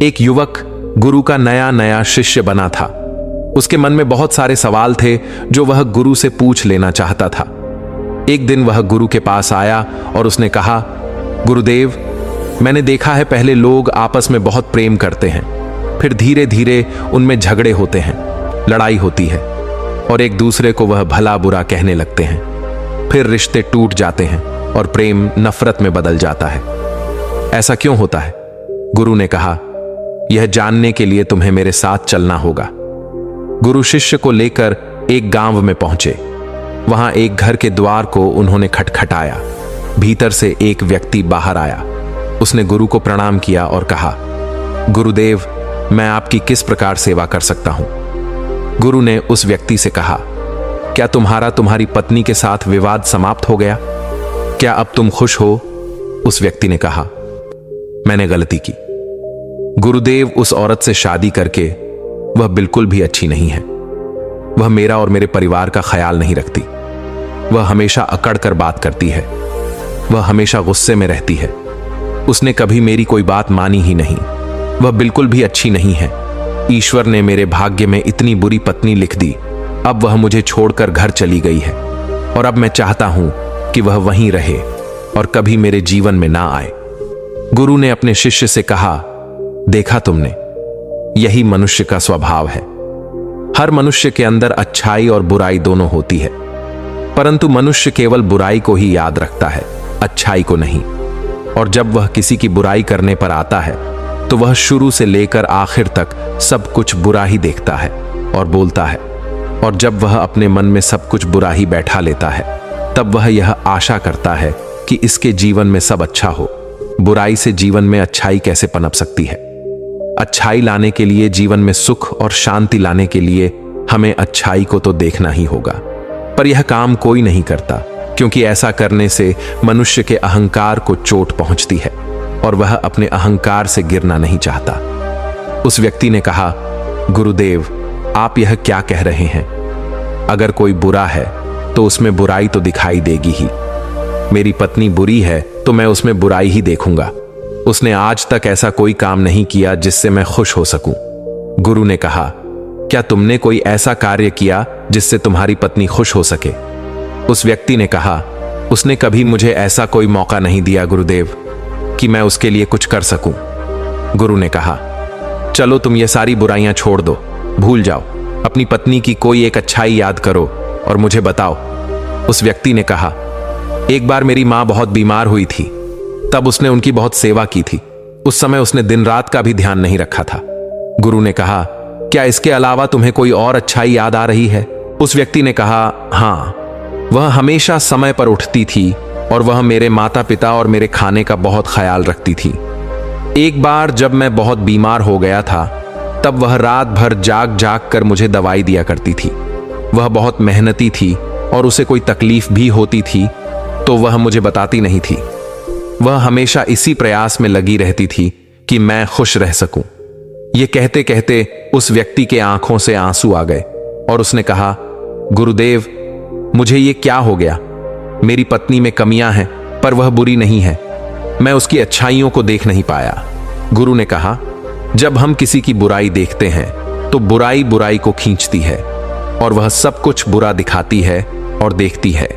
एक युवक गुरु का नया नया शिष्य बना था। उसके मन में बहुत सारे सवाल थे जो वह गुरु से पूछ लेना चाहता था। एक दिन वह गुरु के पास आया और उसने कहा, गुरुदेव, मैंने देखा है पहले लोग आपस में बहुत प्रेम करते हैं, फिर धीरे धीरे उनमें झगड़े होते हैं, लड़ाई होती है और एक दूसरे को वह भला बुरा कहने लगते हैं। फिर रिश्ते टूट जाते हैं और प्रेम नफरत में बदल जाता है। ऐसा क्यों होता है? गुरु ने कहा, यह जानने के लिए तुम्हें मेरे साथ चलना होगा। गुरु शिष्य को लेकर एक गांव में पहुंचे। वहां एक घर के द्वार को उन्होंने खटखटाया। भीतर से एक व्यक्ति बाहर आया। उसने गुरु को प्रणाम किया और कहा, गुरुदेव, मैं आपकी किस प्रकार सेवा कर सकता हूं? गुरु ने उस व्यक्ति से कहा, क्या तुम्हारी पत्नी के साथ विवाद समाप्त हो गया? क्या अब तुम खुश हो? उस व्यक्ति ने कहा, मैंने गलती की। गुरुदेव, उस औरत से शादी करके वह बिल्कुल भी अच्छी नहीं है। वह मेरा और मेरे परिवार का ख्याल नहीं रखती। वह हमेशा अकड़ कर बात करती है। वह हमेशा गुस्से में रहती है। उसने कभी मेरी कोई बात मानी ही नहीं। वह बिल्कुल भी अच्छी नहीं है। ईश्वर ने मेरे भाग्य में इतनी बुरी पत्नी लिख दी। अब वह मुझे छोड़कर घर चली गई है और अब मैं चाहता हूं कि वह वहीं रहे और कभी मेरे जीवन में ना आए। गुरु ने अपने शिष्य से कहा, देखा तुमने, यही मनुष्य का स्वभाव है। हर मनुष्य के अंदर अच्छाई और बुराई दोनों होती है, परंतु मनुष्य केवल बुराई को ही याद रखता है, अच्छाई को नहीं। और जब वह किसी की बुराई करने पर आता है तो वह शुरू से लेकर आखिर तक सब कुछ बुरा ही देखता है और बोलता है। और जब वह अपने मन में सब कुछ बुरा ही बैठा लेता है, तब वह यह आशा करता है कि इसके जीवन में सब अच्छा हो। बुराई से जीवन में अच्छाई कैसे पनप सकती है? अच्छाई लाने के लिए, जीवन में सुख और शांति लाने के लिए हमें अच्छाई को तो देखना ही होगा। पर यह काम कोई नहीं करता, क्योंकि ऐसा करने से मनुष्य के अहंकार को चोट पहुंचती है और वह अपने अहंकार से गिरना नहीं चाहता। उस व्यक्ति ने कहा, गुरुदेव, आप यह क्या कह रहे हैं? अगर कोई बुरा है तो उसमें बुराई तो दिखाई देगी ही। मेरी पत्नी बुरी है तो मैं उसमें बुराई ही देखूंगा। उसने आज तक ऐसा कोई काम नहीं किया जिससे मैं खुश हो सकूं। गुरु ने कहा, क्या तुमने कोई ऐसा कार्य किया जिससे तुम्हारी पत्नी खुश हो सके? उस व्यक्ति ने कहा, उसने कभी मुझे ऐसा कोई मौका नहीं दिया गुरुदेव कि मैं उसके लिए कुछ कर सकूं। गुरु ने कहा, चलो तुम ये सारी बुराइयां छोड़ दो, भूल जाओ। अपनी पत्नी की कोई एक अच्छाई याद करो और मुझे बताओ। उस व्यक्ति ने कहा, एक बार मेरी मां बहुत बीमार हुई थी, तब उसने उनकी बहुत सेवा की थी। उस समय उसने दिन रात का भी ध्यान नहीं रखा था। गुरु ने कहा, क्या इसके अलावा तुम्हें कोई और अच्छाई याद आ रही है? उस व्यक्ति ने कहा, हाँ, वह हमेशा समय पर उठती थी और वह मेरे माता पिता और मेरे खाने का बहुत ख्याल रखती थी। एक बार जब मैं बहुत बीमार हो गया था, तब वह रात भर जाग जाग कर मुझे दवाई दिया करती थी। वह बहुत मेहनती थी और उसे कोई तकलीफ भी होती थी तो वह मुझे बताती नहीं थी। वह हमेशा इसी प्रयास में लगी रहती थी कि मैं खुश रह सकूं। यह कहते कहते उस व्यक्ति के आंखों से आंसू आ गए और उसने कहा, गुरुदेव, मुझे ये क्या हो गया? मेरी पत्नी में कमियां हैं पर वह बुरी नहीं है। मैं उसकी अच्छाइयों को देख नहीं पाया। गुरु ने कहा, जब हम किसी की बुराई देखते हैं तो बुराई बुराई को खींचती है और वह सब कुछ बुरा दिखाती है और देखती है।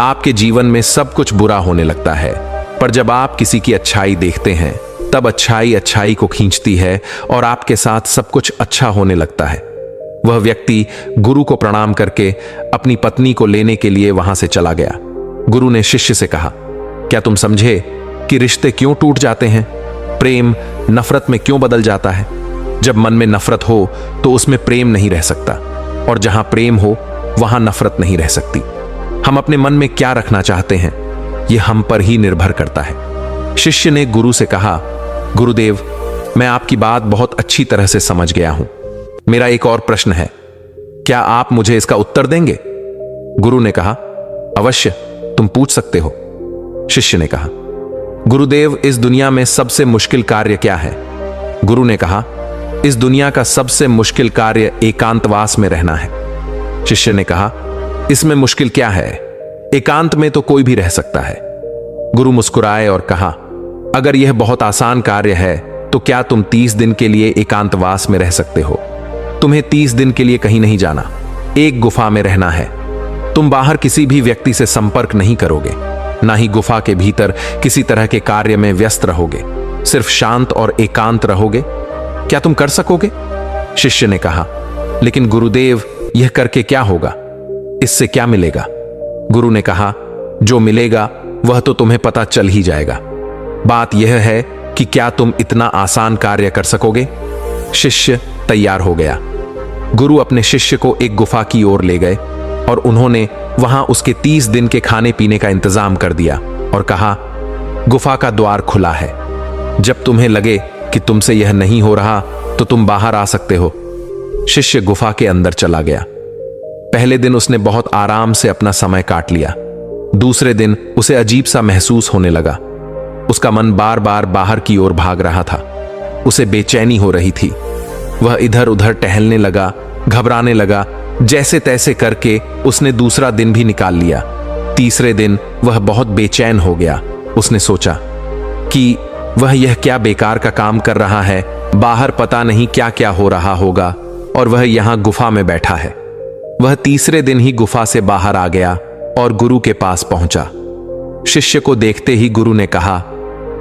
आपके जीवन में सब कुछ बुरा होने लगता है, पर जब आप किसी की अच्छाई देखते हैं तब अच्छाई अच्छाई को खींचती है और आपके साथ सब कुछ अच्छा होने लगता है। वह व्यक्ति गुरु को प्रणाम करके अपनी पत्नी को लेने के लिए वहां से चला गया। गुरु ने शिष्य से कहा, क्या तुम समझे कि रिश्ते क्यों टूट जाते हैं? प्रेम नफरत में क्यों बदल जाता है? जब मन में नफरत हो तो उसमें प्रेम नहीं रह सकता, और जहां प्रेम हो वहां नफरत नहीं रह सकती। हम अपने मन में क्या रखना चाहते हैं, यह हम पर ही निर्भर करता है। शिष्य ने गुरु से कहा, गुरुदेव, मैं आपकी बात बहुत अच्छी तरह से समझ गया हूं। मेरा एक और प्रश्न है, क्या आप मुझे इसका उत्तर देंगे? गुरु ने कहा, अवश्य, तुम पूछ सकते हो। शिष्य ने कहा, गुरुदेव, इस दुनिया में सबसे मुश्किल कार्य क्या है? गुरु ने कहा, इस दुनिया का सबसे मुश्किल कार्य एकांतवास में रहना है। शिष्य ने कहा, इसमें मुश्किल क्या है? एकांत में तो कोई भी रह सकता है। गुरु मुस्कुराए और कहा, अगर यह बहुत आसान कार्य है तो क्या तुम 30 दिन के लिए एकांतवास में रह सकते हो? तुम्हें 30 दिन के लिए कहीं नहीं जाना, एक गुफा में रहना है। तुम बाहर किसी भी व्यक्ति से संपर्क नहीं करोगे, ना ही गुफा के भीतर किसी तरह के कार्य में व्यस्त रहोगे, सिर्फ शांत और एकांत रहोगे। क्या तुम कर सकोगे? शिष्य ने कहा, लेकिन गुरुदेव, यह करके क्या होगा? इससे क्या मिलेगा? गुरु ने कहा, जो मिलेगा वह तो तुम्हें पता चल ही जाएगा। बात यह है कि क्या तुम इतना आसान कार्य कर सकोगे? शिष्य तैयार हो गया। गुरु अपने शिष्य को एक गुफा की ओर ले गए और उन्होंने वहां उसके 30 दिन के खाने पीने का इंतजाम कर दिया और कहा, गुफा का द्वार खुला है। जब तुम्हें लगे कि तुमसे यह नहीं हो रहा तो तुम बाहर आ सकते हो। शिष्य गुफा के अंदर चला गया। पहले दिन उसने बहुत आराम से अपना समय काट लिया। दूसरे दिन उसे अजीब सा महसूस होने लगा। उसका मन बार बार बाहर की ओर भाग रहा था। उसे बेचैनी हो रही थी। वह इधर उधर टहलने लगा, घबराने लगा। जैसे तैसे करके उसने दूसरा दिन भी निकाल लिया। तीसरे दिन वह बहुत बेचैन हो गया। उसने सोचा कि वह यह क्या बेकार का काम कर रहा है। बाहर पता नहीं क्या क्या हो रहा होगा और वह यहां गुफा में बैठा है। वह तीसरे दिन ही गुफा से बाहर आ गया और गुरु के पास पहुंचा। शिष्य को देखते ही गुरु ने कहा,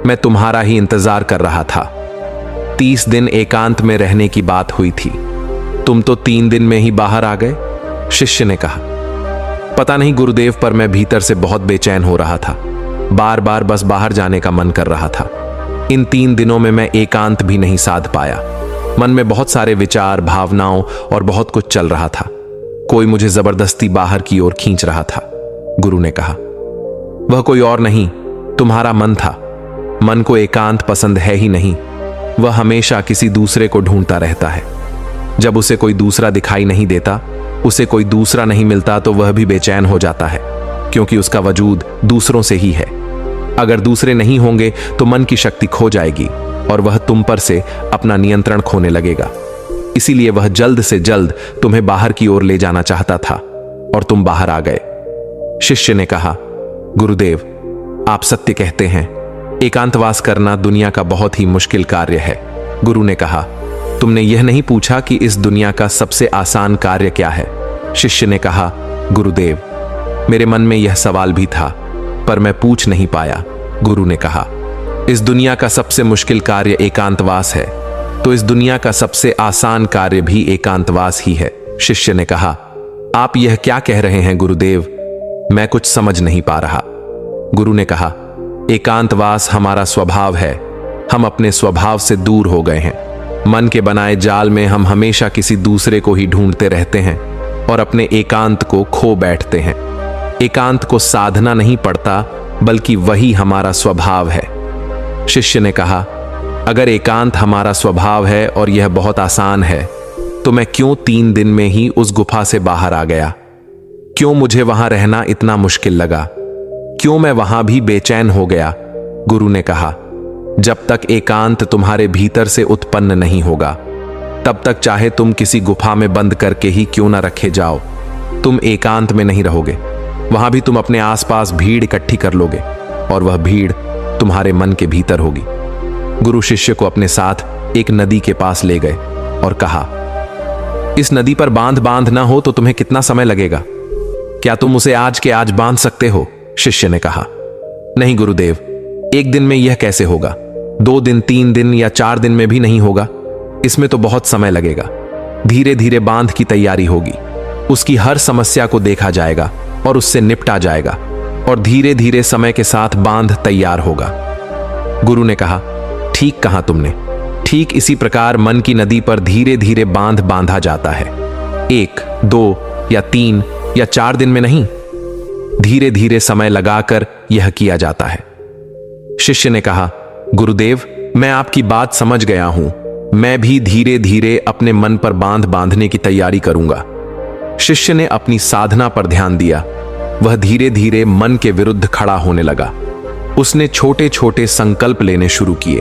मैं तुम्हारा ही इंतजार कर रहा था। 30 दिन एकांत में रहने की बात हुई थी, तुम तो 3 दिन में ही बाहर आ गए। शिष्य ने कहा, पता नहीं गुरुदेव, पर मैं भीतर से बहुत बेचैन हो रहा था। बार बार बस बाहर जाने का मन कर रहा था। इन 3 दिनों में मैं एकांत भी नहीं साध पाया। मन में बहुत सारे विचार, भावनाओं और बहुत कुछ चल रहा था। कोई मुझे जबरदस्ती बाहर की ओर खींच रहा था। गुरु ने कहा, वह कोई और नहीं, तुम्हारा मन था। मन को एकांत पसंद है ही नहीं। वह हमेशा किसी दूसरे को ढूंढता रहता है। जब उसे कोई दूसरा दिखाई नहीं देता, उसे कोई दूसरा नहीं मिलता, तो वह भी बेचैन हो जाता है, क्योंकि उसका वजूद दूसरों से ही है। अगर दूसरे नहीं होंगे तो मन की शक्ति खो जाएगी और वह तुम पर से अपना नियंत्रण खोने लगेगा। इसीलिए वह जल्द से जल्द तुम्हें बाहर की ओर ले जाना चाहता था और तुम बाहर आ गए। शिष्य ने कहा, गुरुदेव, आप सत्य कहते हैं। एकांतवास करना दुनिया का बहुत ही मुश्किल कार्य है। गुरु ने कहा, तुमने यह नहीं पूछा कि इस दुनिया का सबसे आसान कार्य क्या है? शिष्य ने कहा, गुरुदेव, मेरे मन में यह सवाल भी था, पर मैं पूछ नहीं पाया। गुरु ने कहा, इस दुनिया का सबसे मुश्किल कार्य एकांतवास है, तो इस दुनिया का सबसे आसान कार्य भी एकांतवास ही है। शिष्य ने कहा, आप यह क्या कह रहे हैं गुरुदेव? मैं कुछ समझ नहीं पा रहा। गुरु ने कहा, एकांतवास हमारा स्वभाव है। हम अपने स्वभाव से दूर हो गए हैं। मन के बनाए जाल में हम हमेशा किसी दूसरे को ही ढूंढते रहते हैं और अपने एकांत को खो बैठते हैं। एकांत को साधना नहीं पड़ता, बल्कि वही हमारा स्वभाव है। शिष्य ने कहा, अगर एकांत हमारा स्वभाव है और यह बहुत आसान है, तो मैं क्यों 3 दिन में ही उस गुफा से बाहर आ गया? क्यों मुझे वहां रहना इतना मुश्किल लगा? क्यों मैं वहां भी बेचैन हो गया? गुरु ने कहा, जब तक एकांत तुम्हारे भीतर से उत्पन्न नहीं होगा, तब तक चाहे तुम किसी गुफा में बंद करके ही क्यों ना रखे जाओ, तुम एकांत में नहीं रहोगे। वहां भी तुम अपने आसपास भीड़ इकट्ठी कर लोगे और वह भीड़ तुम्हारे मन के भीतर होगी। गुरु शिष्य को अपने साथ एक नदी के पास ले गए और कहा, इस नदी पर बांध ना हो तो तुम्हें कितना समय लगेगा? क्या तुम उसे आज के आज बांध सकते हो? शिष्य ने कहा, नहीं गुरुदेव, 1 दिन में यह कैसे होगा? 2 दिन, 3 दिन या 4 दिन में भी नहीं होगा। इसमें तो बहुत समय लगेगा। धीरे धीरे बांध की तैयारी होगी। उसकी हर समस्या को देखा जाएगा और उससे निपटा जाएगा और धीरे धीरे समय के साथ बांध तैयार होगा। गुरु ने कहा, ठीक कहा तुमने। ठीक इसी प्रकार मन की नदी पर धीरे धीरे बांध बांधा जाता है। 1, 2 या 3 या 4 दिन में नहीं, धीरे धीरे समय लगाकर यह किया जाता है। शिष्य ने कहा, गुरुदेव, मैं आपकी बात समझ गया हूं। मैं भी धीरे धीरे अपने मन पर बांध बांधने की तैयारी करूंगा। शिष्य ने अपनी साधना पर ध्यान दिया। वह धीरे धीरे मन के विरुद्ध खड़ा होने लगा। उसने छोटे छोटे संकल्प लेने शुरू किए।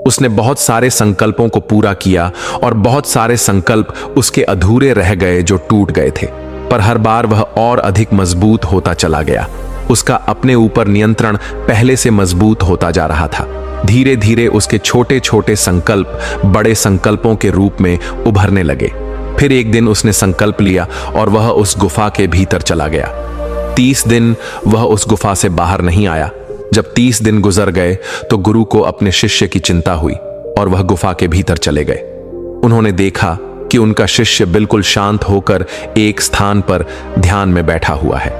उसने बहुत सारे संकल्पों को पूरा किया और बहुत सारे संकल्प उसके अधूरे रह गए जो टूट गए थे, पर हर बार वह और अधिक मजबूत होता चला गया। उसका अपने ऊपर नियंत्रण पहले से मजबूत होता जा रहा था। धीरे धीरे उसके छोटे छोटे संकल्प बड़े संकल्पों के रूप में उभरने लगे। फिर एक दिन उसने संकल्प लिया और वह उस गुफा के भीतर चला गया। 30 दिन वह उस गुफा से बाहर नहीं आया। जब 30 दिन गुजर गए तो गुरु को अपने शिष्य की चिंता हुई और वह गुफा के भीतर चले गए। उन्होंने देखा कि उनका शिष्य बिल्कुल शांत होकर एक स्थान पर ध्यान में बैठा हुआ है।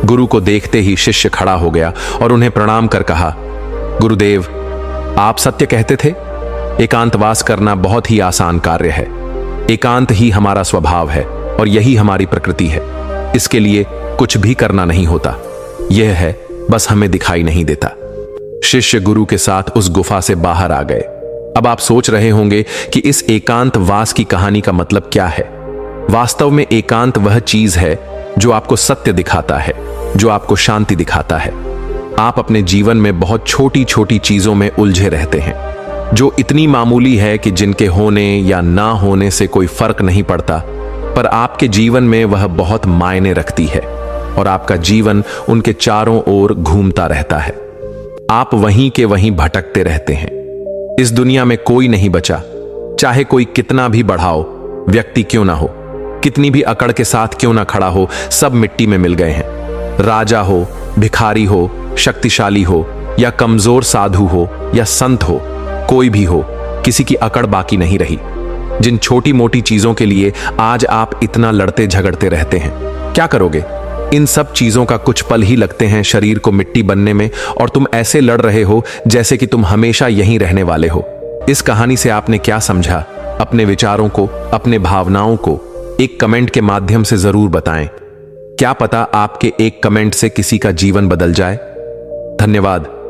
गुरु को देखते ही शिष्य खड़ा हो गया और उन्हें प्रणाम कर कहा, गुरुदेव, आप सत्य कहते थे। एकांतवास करना बहुत ही आसान कार्य है। एकांत ही हमारा स्वभाव है और यही हमारी प्रकृति है। इसके लिए कुछ भी करना नहीं होता। यह है, बस हमें दिखाई नहीं देता। शिष्य गुरु के साथ उस गुफा से बाहर आ गए। अब आप सोच रहे होंगे कि इस एकांतवास की कहानी का मतलब क्या है। वास्तव में एकांत वह चीज है जो आपको सत्य दिखाता है, जो आपको शांति दिखाता है। आप अपने जीवन में बहुत छोटी छोटी चीजों में उलझे रहते हैं, जो इतनी मामूली है कि जिनके होने या ना होने से कोई फर्क नहीं पड़ता, पर आपके जीवन में वह बहुत मायने रखती है और आपका जीवन उनके चारों ओर घूमता रहता है। आप वहीं के वहीं भटकते रहते हैं। इस दुनिया में कोई नहीं बचा, चाहे कोई कितना भी बढ़ाओ व्यक्ति क्यों ना हो, कितनी भी अकड़ के साथ क्यों ना खड़ा हो, सब मिट्टी में मिल गए हैं। राजा हो, भिखारी हो, शक्तिशाली हो या कमजोर साधु हो या संत हो, कोई भी हो, किसी की अकड़ बाकी नहीं रही। जिन छोटी मोटी चीजों के लिए आज आप इतना लड़ते झगड़ते रहते हैं, क्या करोगे? इन सब चीजों का कुछ पल ही लगते हैं शरीर को मिट्टी बनने में और तुम ऐसे लड़ रहे हो जैसे कि तुम हमेशा यहीं रहने वाले हो। इस कहानी से आपने क्या समझा? अपने विचारों को, अपने भावनाओं को एक कमेंट के माध्यम से जरूर बताएं। क्या पता आपके एक कमेंट से किसी का जीवन बदल जाए। धन्यवाद।